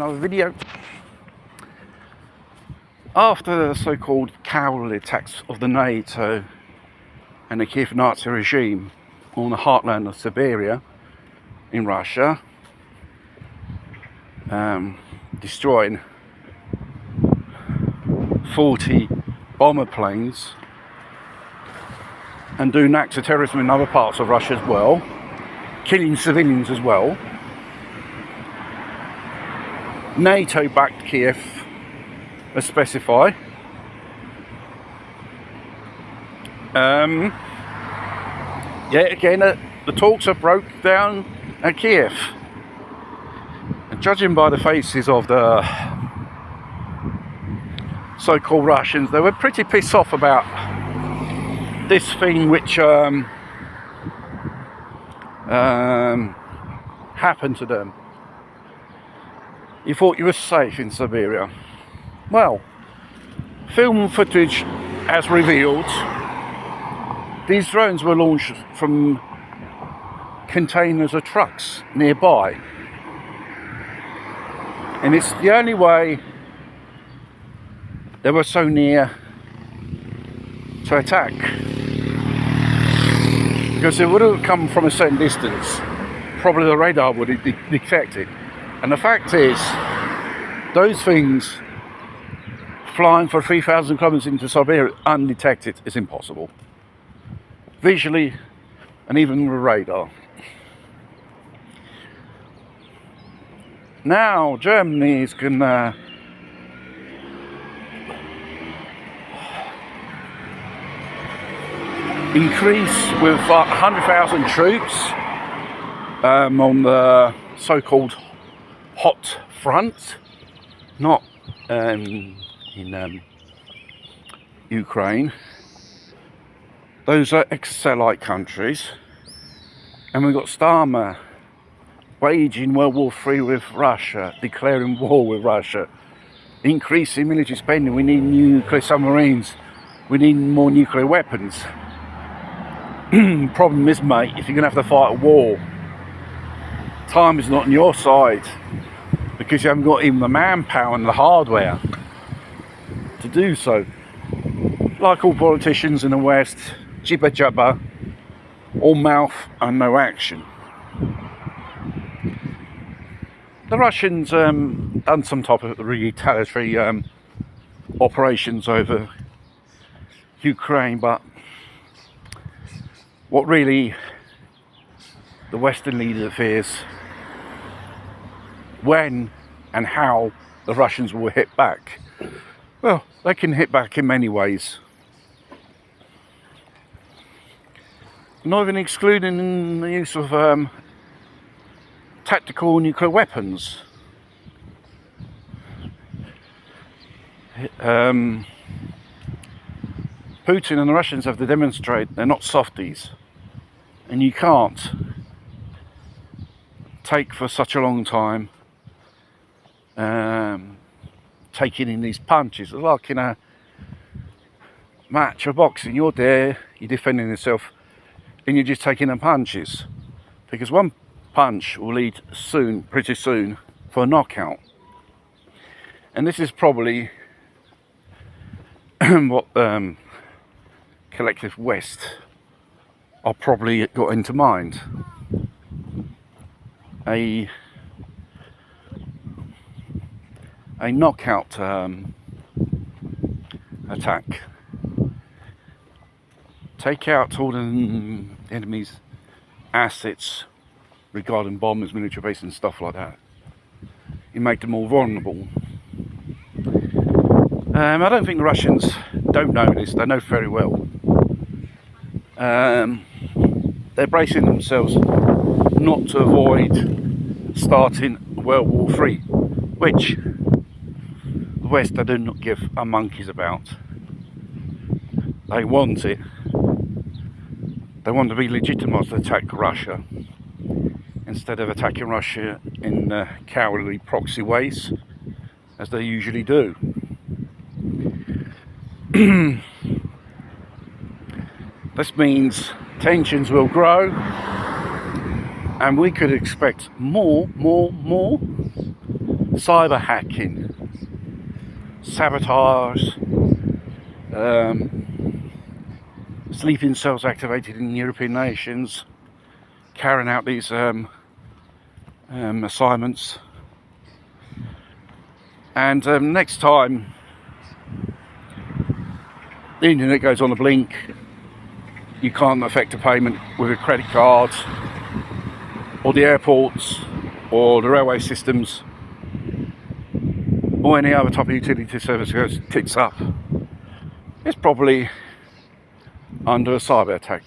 another video. After the so-called cowardly attacks of the NATO and the Kiev Nazi regime on the heartland of Siberia in Russia, destroying 40 bomber planes and doing acts of terrorism in other parts of Russia as well, killing civilians as well, NATO-backed Kiev, as specified, yet again the talks have broke down at Kiev, and judging by the faces of the so-called Russians, they were pretty pissed off about this thing which happened to them. You thought you were safe in Siberia. Well, film footage has revealed these drones were launched from containers of trucks nearby, and it's the only way they were so near to attack, because it would have come from a certain distance, probably the radar would have detected. And the fact is, those things flying for 3,000 kilometers into Siberia undetected is impossible, visually and even with radar. Now Germany is gonna increase with 100,000 troops on the so-called hot front, not in Ukraine. Those are ex-Satellite countries, and we've got Starmer waging World War III with Russia, declaring war with Russia, increasing military spending. We need nuclear submarines, we need more nuclear weapons. Problem is, mate, if you're going to have to fight a war, time is not on your side, because you haven't got even the manpower and the hardware to do so. Like all politicians in the West, jibber jabber, all mouth and no action. The Russians done some type of retaliatory operations over Ukraine, but what really the Western leader fears, when and how the Russians will hit back. Well, they can hit back in many ways. Not even excluding the use of tactical nuclear weapons. Putin and the Russians have to demonstrate they're not softies, and you can't take for such a long time taking in these punches. It's like in a match of boxing, you're there, you're defending yourself, and you're just taking the punches, because one punch will lead pretty soon, for a knockout. And this is probably what collective West are probably got into mind. A knockout attack. Take out all the enemy's assets regarding bombers, military bases and stuff like that. You make them more vulnerable. I don't think the Russians don't know this, they know very well. They're bracing themselves not to avoid starting World War III, which the West, they do not give a monkey's about. They want it. They want to be legitimised to attack Russia, instead of attacking Russia in cowardly proxy ways, as they usually do. This means tensions will grow, and we could expect more cyber hacking, sabotage, sleeping cells activated in European nations, carrying out these assignments. And next time the internet goes on a blink, you can't effect a payment with a credit card, or the airports, or the railway systems, or any other type of utility service goes tits up, it's probably under a cyber attack.